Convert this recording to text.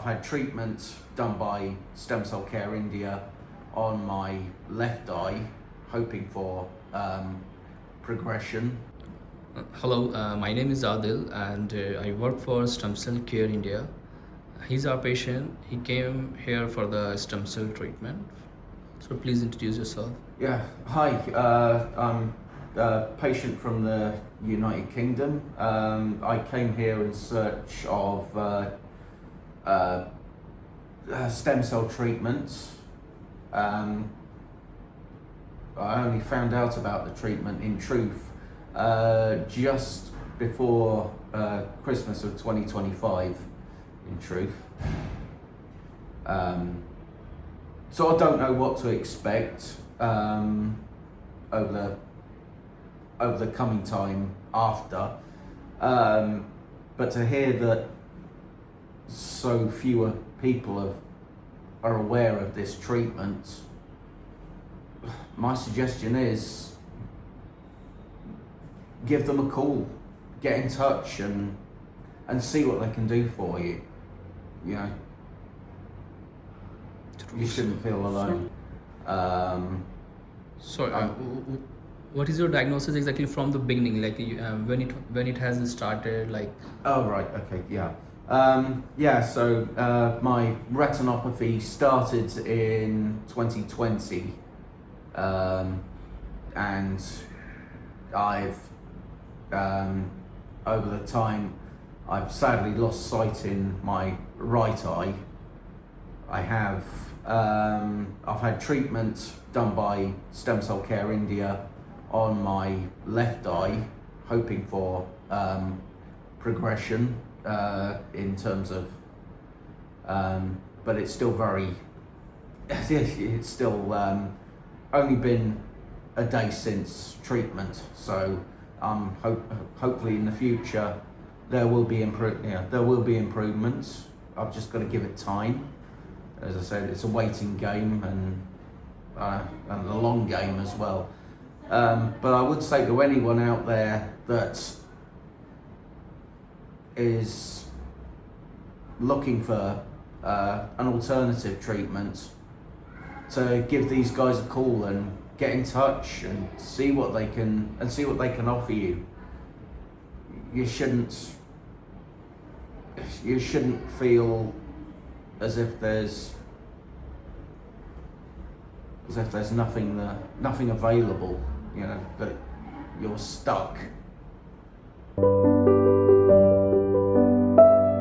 had treatment done by Stem Cell Care India on my left eye, hoping for progression. Hello, my name is Adil and I work for Stem Cell Care India. He's our patient. He came here for the stem cell treatment. So please introduce yourself. Yeah, hi, I'm a patient from the United Kingdom. I came here in search of stem cell treatments. I only found out about the treatment in truth just before Christmas of 2025, in truth. So I don't know what to expect over the coming time after, but to hear that so fewer people are aware of this treatment, my suggestion is give them a call, get in touch and see what they can do for you. You know, you shouldn't feel alone. What is your diagnosis exactly from the beginning? Like when it has started, like. Oh right, okay, yeah. So my retinopathy started in 2020, and I've over the time I've sadly lost sight in my right eye. I've had treatment done by Stem Cell Care India on my left eye, hoping for progression in terms of, but it's still it's still only been a day since treatment. So hopefully in the future there will be improvements. I've just got to give it time. As I said, it's a waiting game and a long game as well. But I would say to anyone out there that is looking for an alternative treatment, to give these guys a call and get in touch and see what they can offer you. You shouldn't feel as if there's nothing available, you know, that you're stuck.